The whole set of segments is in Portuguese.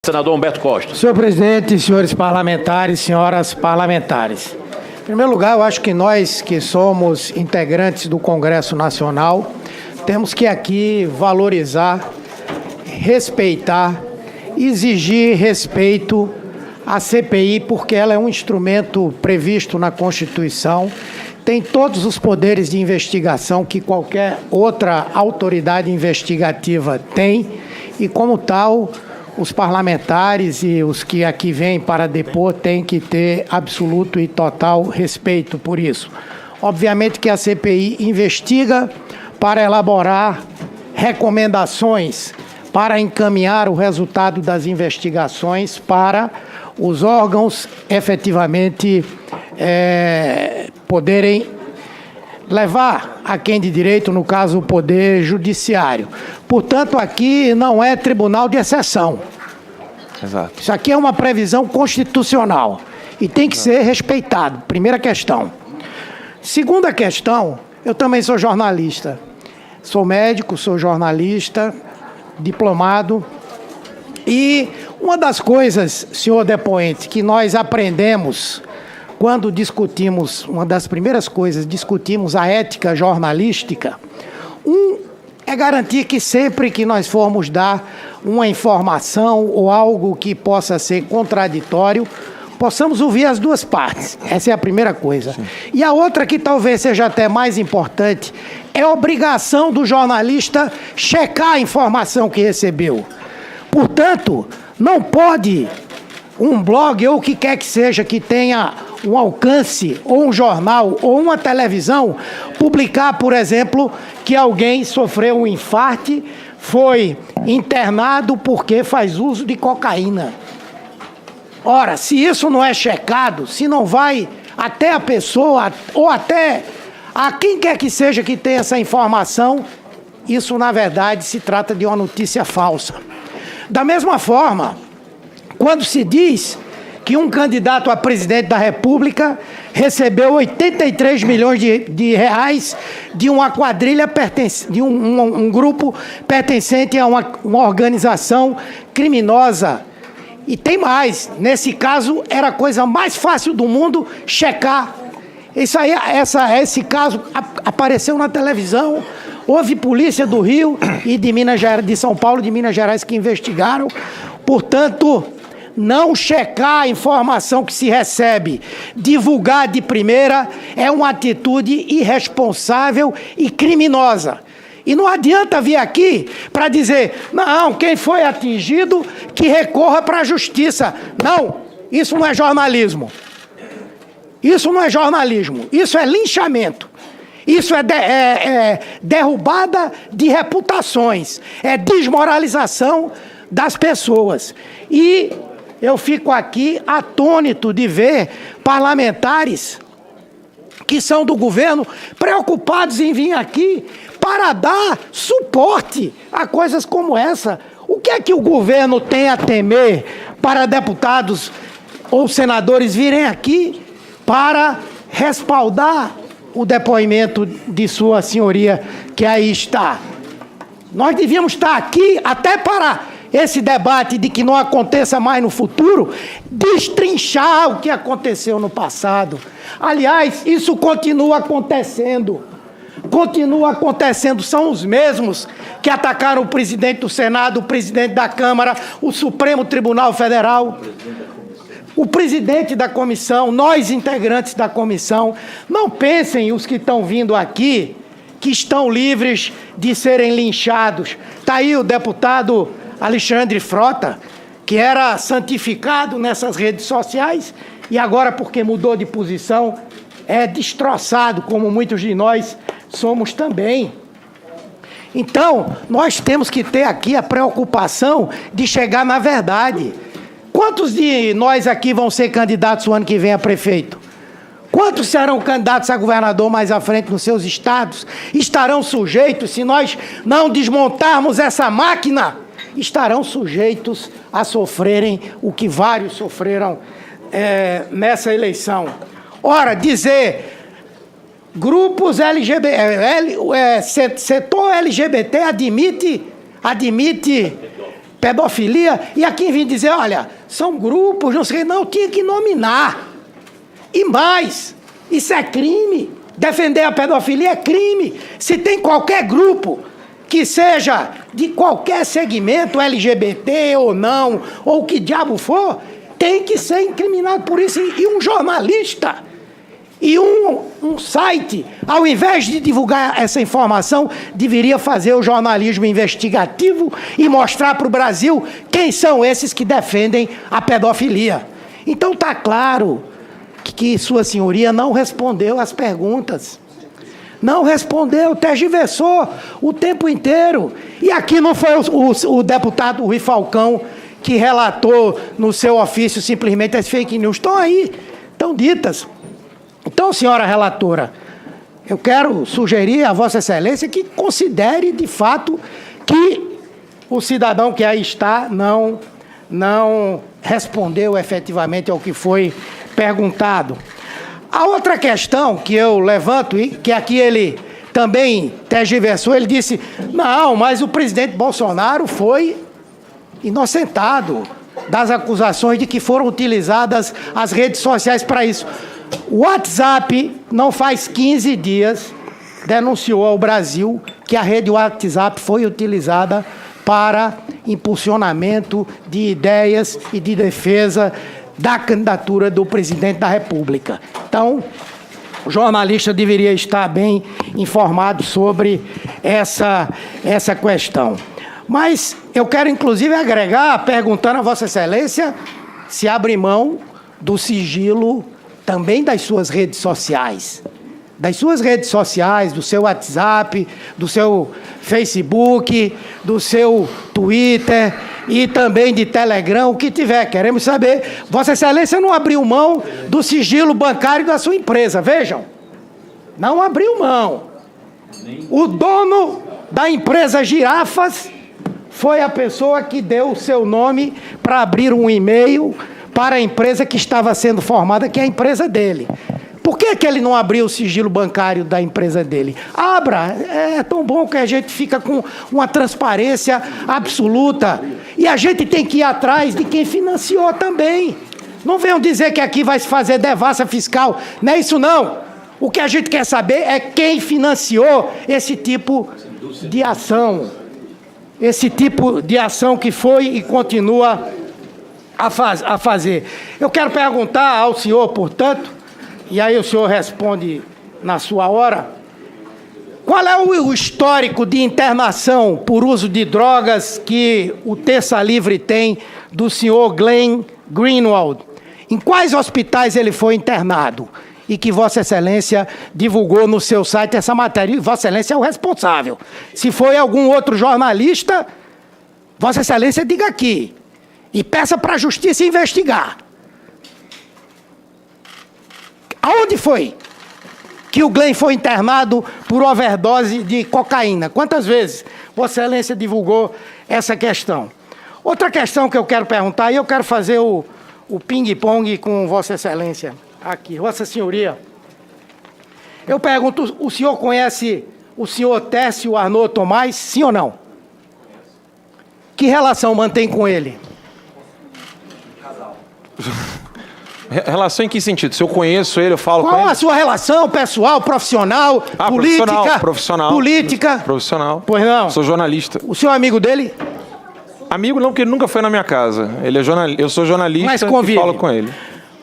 Senador Humberto Costa. Senhor presidente, senhores parlamentares, senhoras parlamentares. Em primeiro lugar, eu acho que nós que somos integrantes do Congresso Nacional temos que aqui valorizar, respeitar, exigir respeito à CPI, porque ela é um instrumento previsto na Constituição, tem todos os poderes de investigação que qualquer outra autoridade investigativa tem, e como tal, os parlamentares e os que aqui vêm para depor têm que ter absoluto e total respeito por isso. Obviamente que a CPI investiga para elaborar recomendações, para encaminhar o resultado das investigações para os órgãos efetivamente poderem levar a quem de direito, no caso o Poder Judiciário. Portanto, aqui não é tribunal de exceção. Exato. Isso aqui é uma previsão constitucional e tem que ser respeitado. Primeira questão. Segunda questão, eu também sou jornalista. Sou médico, sou jornalista, diplomado. E uma das coisas, senhor depoente, que nós aprendemos quando discutimos, uma das primeiras coisas, discutimos a ética jornalística, é garantir que sempre que nós formos dar uma informação ou algo que possa ser contraditório, possamos ouvir as duas partes. Essa é a primeira coisa. Sim. E a outra, que talvez seja até mais importante, é a obrigação do jornalista checar a informação que recebeu. Portanto, não pode um blog ou o que quer que seja que tenha um alcance, ou um jornal, ou uma televisão, publicar, por exemplo, que alguém sofreu um infarto, foi internado porque faz uso de cocaína. Ora, se isso não é checado, se não vai até a pessoa, ou até a quem quer que seja que tenha essa informação, isso, na verdade, se trata de uma notícia falsa. Da mesma forma, quando se diz que um candidato a presidente da República recebeu 83 milhões de reais de uma quadrilha, de um grupo pertencente a uma organização criminosa. E tem mais, nesse caso era a coisa mais fácil do mundo checar. Esse caso apareceu na televisão, houve polícia do Rio e de São Paulo, de Minas Gerais, que investigaram. Portanto, não checar a informação que se recebe, divulgar de primeira, é uma atitude irresponsável e criminosa. E não adianta vir aqui para dizer, não, quem foi atingido que recorra para a justiça. Não, isso não é jornalismo. Isso não é jornalismo, isso é linchamento. Isso é derrubada de reputações, é desmoralização das pessoas. E eu fico aqui atônito de ver parlamentares que são do governo preocupados em vir aqui para dar suporte a coisas como essa. O que é que o governo tem a temer para deputados ou senadores virem aqui para respaldar o depoimento de sua senhoria que aí está? Nós devíamos estar aqui até para esse debate de que não aconteça mais no futuro, destrinchar o que aconteceu no passado. Aliás, isso continua acontecendo. Continua acontecendo. São os mesmos que atacaram o presidente do Senado, o presidente da Câmara, o Supremo Tribunal Federal, o presidente da comissão, nós integrantes da comissão. Não pensem os que estão vindo aqui que estão livres de serem linchados. Está aí o deputado Alexandre Frota, que era santificado nessas redes sociais e agora, porque mudou de posição, é destroçado, como muitos de nós somos também. Então, nós temos que ter aqui a preocupação de chegar na verdade. Quantos de nós aqui vão ser candidatos o ano que vem a prefeito? Quantos serão candidatos a governador mais à frente nos seus estados? Estarão sujeitos, se nós não desmontarmos essa máquina, estarão sujeitos a sofrerem o que vários sofreram nessa eleição. Ora, dizer grupos LGBT, setor LGBT admite pedofilia, e aqui vem dizer, olha, são grupos, não sei, não, tinha que nominar. E mais, isso é crime. Defender a pedofilia é crime. Se tem qualquer grupo que seja de qualquer segmento, LGBT ou não, ou o que diabo for, tem que ser incriminado por isso. E um jornalista e um site, ao invés de divulgar essa informação, deveria fazer o jornalismo investigativo e mostrar para o Brasil quem são esses que defendem a pedofilia. Então está claro que Sua Senhoria não respondeu às perguntas. Não respondeu, tergiversou o tempo inteiro. E aqui não foi o deputado Rui Falcão que relatou no seu ofício simplesmente as fake news. Estão aí, estão ditas. Então, senhora relatora, eu quero sugerir a Vossa Excelência que considere, de fato, que o cidadão que aí está não respondeu efetivamente ao que foi perguntado. A outra questão que eu levanto, e que aqui ele também tergiversou, ele disse, não, mas o presidente Bolsonaro foi inocentado das acusações de que foram utilizadas as redes sociais para isso. O WhatsApp, não faz 15 dias, denunciou ao Brasil que a rede WhatsApp foi utilizada para impulsionamento de ideias e de defesa da candidatura do presidente da República. Então, o jornalista deveria estar bem informado sobre essa questão. Mas eu quero, inclusive, agregar, perguntando a Vossa Excelência se abre mão do sigilo também das suas redes sociais. Das suas redes sociais, do seu WhatsApp, do seu Facebook, do seu Twitter e também de Telegram, o que tiver. Queremos saber. Vossa Excelência não abriu mão do sigilo bancário da sua empresa, vejam. Não abriu mão. O dono da empresa Girafas foi a pessoa que deu o seu nome para abrir um e-mail para a empresa que estava sendo formada, que é a empresa dele. Por que ele não abriu o sigilo bancário da empresa dele? Abra, é tão bom que a gente fica com uma transparência absoluta. E a gente tem que ir atrás de quem financiou também. Não venham dizer que aqui vai se fazer devassa fiscal. Não é isso não. O que a gente quer saber é quem financiou esse tipo de ação. Esse tipo de ação que foi e continua a fazer. Eu quero perguntar ao senhor, portanto, e aí o senhor responde na sua hora, qual é o histórico de internação por uso de drogas que o Terça Livre tem do senhor Glenn Greenwald? Em quais hospitais ele foi internado? E que Vossa Excelência divulgou no seu site essa matéria. E Vossa Excelência é o responsável. Se foi algum outro jornalista, Vossa Excelência diga aqui. E peça para a Justiça investigar. Aonde foi que o Glenn foi internado por overdose de cocaína? Quantas vezes Vossa Excelência divulgou essa questão? Outra questão que eu quero perguntar, e eu quero fazer o ping-pong com Vossa Excelência aqui. Vossa Senhoria, eu pergunto, o senhor conhece o senhor Técio Arnaud Tomás, sim ou não? Que relação mantém com ele? Relação em que sentido? Se eu conheço ele, eu falo com ele? Qual a sua relação pessoal, profissional, política? Profissional. Política? Profissional. Pois não? Sou jornalista. O senhor é amigo dele? Amigo não, porque ele nunca foi na minha casa. Ele é eu sou jornalista. Mas convive. E falo com ele.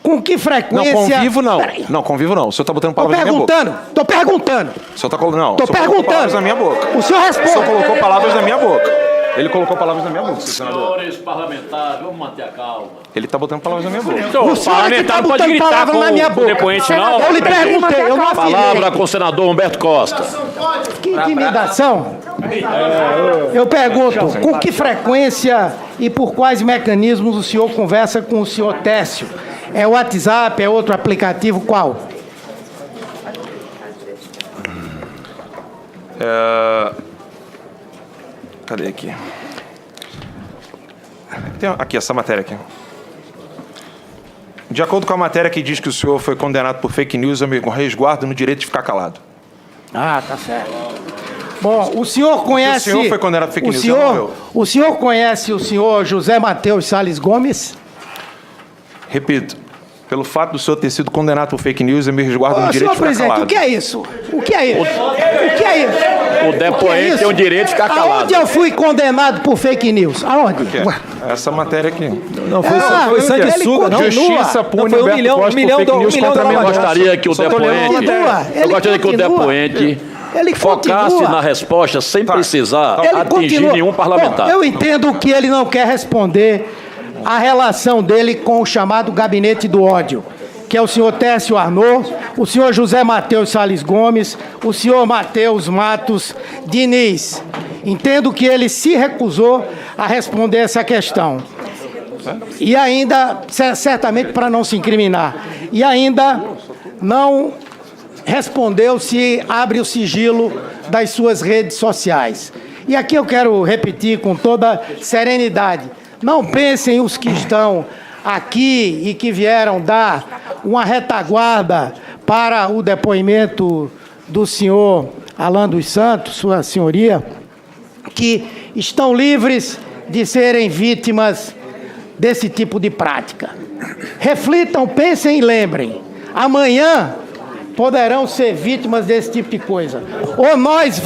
Com que frequência? Não, convivo não. Peraí. Não, convivo não. O senhor está botando palavras na minha boca. Tô perguntando. O senhor está colocando... Não, Tô perguntando. colocou palavras na minha boca. O senhor responde. O senhor colocou palavras na minha boca. Ele colocou palavras na minha boca, senador. Senhores parlamentares, vamos manter a calma. Ele está botando palavras na minha boca. Então, O senhor é que tá não pode botando gritar palavra com na minha o boca. depoente, não. Eu lhe perguntei, eu não afirmei. Palavra com o senador Humberto Costa. Que intimidação. Eu pergunto, com que frequência e por quais mecanismos o senhor conversa com o senhor Técio? É o WhatsApp, é outro aplicativo, qual? Cadê aqui? Tem aqui, essa matéria aqui. De acordo com a matéria que diz que o senhor foi condenado por fake news, eu me resguardo no direito de ficar calado. Ah, tá certo. Bom, o senhor conhece... O senhor foi condenado por fake news, não o senhor conhece o senhor José Mateus Salles Gomes? Repito, pelo fato do senhor ter sido condenado por fake news, eu me resguardo no direito de Senhor ficar presidente, calado. o que é isso? O que é isso? O que é isso? O depoente tem o direito de ficar calado. Aonde eu fui condenado por fake news? Aonde? Essa matéria aqui. Não, foi sanguessuga, não? Justiça pune Não, foi Humberto Costa por fake news contra da mim. Eu gostaria que o depoente... Eu gostaria que o depoente Ele focasse continua. na resposta sem Tá. precisar Ele atingir continua. nenhum parlamentar. Bom, eu entendo que ele não quer responder a relação dele com o chamado gabinete do ódio, que é o senhor Técio Arnaud, o senhor José Mateus Salles Gomes, o senhor Matheus Matos Diniz. Entendo que ele se recusou a responder essa questão. E ainda, certamente para não se incriminar, e ainda não respondeu se abre o sigilo das suas redes sociais. E aqui eu quero repetir com toda serenidade: não pensem os que estão aqui e que vieram dar uma retaguarda para o depoimento do senhor Alan dos Santos, sua senhoria, que estão livres de serem vítimas desse tipo de prática. Reflitam, pensem e lembrem. Amanhã poderão ser vítimas desse tipo de coisa. Ou nós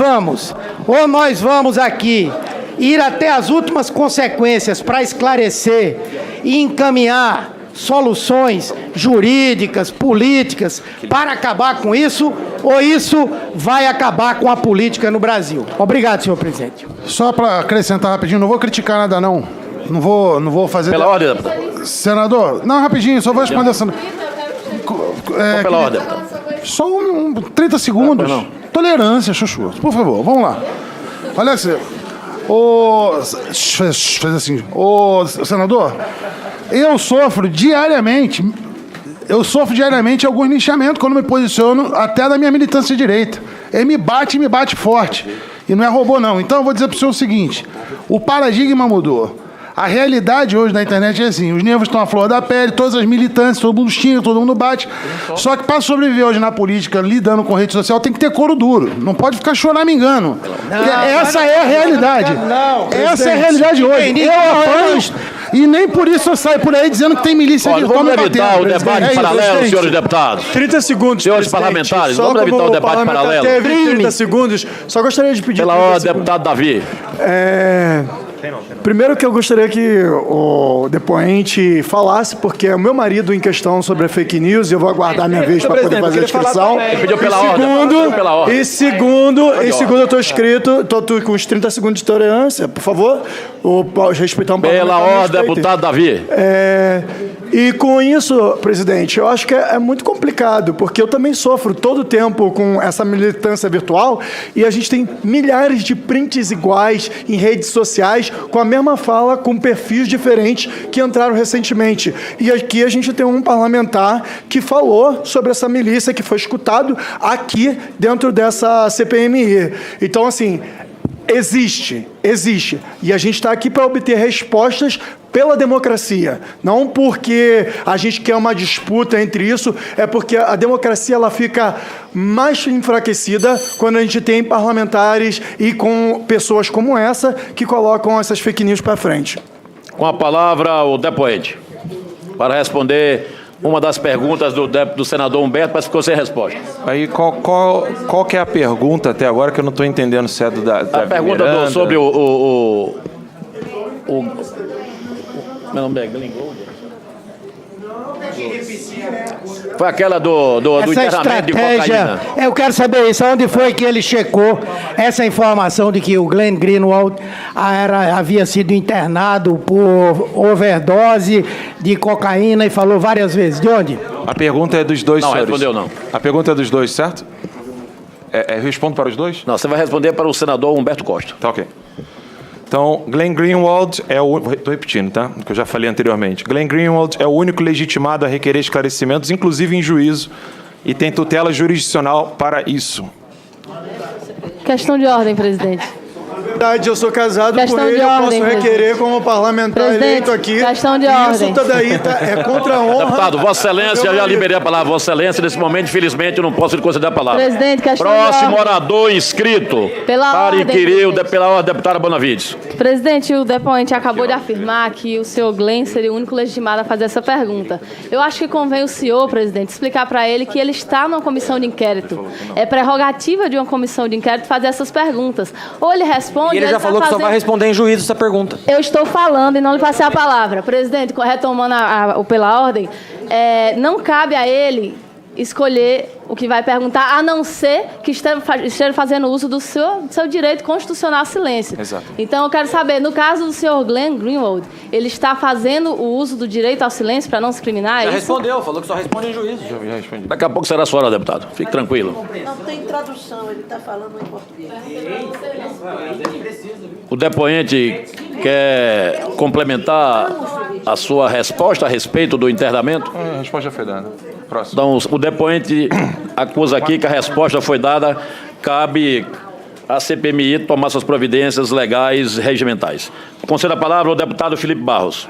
vamos aqui ir até as últimas consequências para esclarecer e encaminhar soluções jurídicas, políticas, para acabar com isso, ou isso vai acabar com a política no Brasil. Obrigado, senhor presidente. Só para acrescentar rapidinho, não vou criticar nada, não. Não vou fazer... Pela ordem, deputado. Senador, não, rapidinho, só vou responder essa... Pela ordem, deputado. Só 30 segundos. Não. Tolerância, Chuchu. Por favor, vamos lá. Olha assim. Fez assim. Senador, eu sofro diariamente alguns linchamentos quando me posiciono até da minha militância de direita. Ele me bate forte. E não é robô, não. Então eu vou dizer para o senhor o seguinte: o paradigma mudou. A realidade hoje na internet é assim: os nervos estão à flor da pele, todas as militantes, todo mundo xinga, todo mundo bate. Só que para sobreviver hoje na política, lidando com rede social, tem que ter couro duro. Não pode ficar choramingando. Essa é a realidade. Essa é a realidade hoje. Eu apanho. E nem por isso eu saio por aí dizendo que tem milícia Olha, virtual vamos me evitar batendo. o debate É isso, paralelo, presidente. senhores deputados. 30 segundos, Senhores presidente. parlamentares, Só vamos evitar como o debate parlamentar paralelo. Teve 30 segundos. Só gostaria de pedir... Pela 30 ordem, segundos. deputado Davi. Primeiro que eu gostaria que o depoente falasse, porque é o meu marido em questão sobre a fake news, e eu vou aguardar a minha vez para poder fazer a inscrição. Pediu pela ordem. Pediu pela ordem. E segundo, eu estou inscrito, estou com os 30 segundos de tolerância, por favor, respeitar um Pela parlamentar, ordem, respeitem. deputado Davi. E com isso, presidente, eu acho que é muito complicado, porque eu também sofro todo o tempo com essa militância virtual e a gente tem milhares de prints iguais em redes sociais com a mesma fala, com perfis diferentes que entraram recentemente. E aqui a gente tem um parlamentar que falou sobre essa milícia, que foi escutado aqui dentro dessa CPMI. Então, assim... Existe. E a gente está aqui para obter respostas pela democracia. Não porque a gente quer uma disputa entre isso, é porque a democracia ela fica mais enfraquecida quando a gente tem parlamentares e com pessoas como essa que colocam essas fake news para frente. Com a palavra, o depoente. Para responder uma das perguntas do senador Humberto, mas ficou sem resposta. Aí, qual que é a pergunta até agora que eu não estou entendendo se é da A pergunta Miranda? sobre meu nome é Glenn Gold? Foi aquela do Essa enterramento de estratégia, cocaína. eu quero saber isso, onde foi que ele checou essa informação de que o Glenn Greenwald havia sido internado por overdose de cocaína e falou várias vezes. De onde? A pergunta é dos dois, Não, senhores. respondeu não. A pergunta é dos dois, certo? Eu respondo para os dois? Não, você vai responder para o senador Humberto Costa. Tá, ok. Então, Glenn Greenwald é o... Estou repetindo, tá? O que eu já falei anteriormente. Glenn Greenwald é o único legitimado a requerer esclarecimentos, inclusive em juízo, e tem tutela jurisdicional para isso. Questão de ordem, presidente. verdade, eu sou casado Questão com ele, de eu ordem, posso requerer presidente. como parlamentar Presidente, eleito aqui. questão de e ordem. isso daí é contra a honra. Deputado, Vossa Excelência, eu já Meu liberei a palavra. Vossa Excelência, nesse momento, infelizmente, eu não posso lhe conceder a palavra. Presidente, questão de Próximo ordem. orador inscrito Pela para ordem, inquirir presidente. pela ordem, deputada Bonavides. Presidente, o depoente acabou de afirmar que o senhor Glenn seria o único legitimado a fazer essa pergunta. Eu acho que convém o senhor, presidente, explicar para ele que ele está numa comissão de inquérito. É prerrogativa de uma comissão de inquérito fazer essas perguntas. Ou ele responde... E ele já está falou que só fazendo- vai responder em juízo essa pergunta. Eu estou falando e não lhe passei a palavra. Presidente, retomando pela ordem, não cabe a ele escolher o que vai perguntar, a não ser que esteja fazendo uso do seu direito constitucional a silêncio. Exato. Então, eu quero saber, no caso do senhor Glenn Greenwald, ele está fazendo o uso do direito ao silêncio para não se criminar? Já É isso? respondeu, falou que só responde em juízo. Já respondi. Daqui a pouco será a sua hora, deputado. Fique tranquilo. Não tem tradução, ele está falando em português. O depoente quer complementar a sua resposta a respeito do internamento? A resposta já foi dada. Próximo. Então, o depoente acusa aqui que a resposta foi dada, cabe à CPMI tomar suas providências legais regimentais. Concedo a palavra ao deputado Felipe Barros.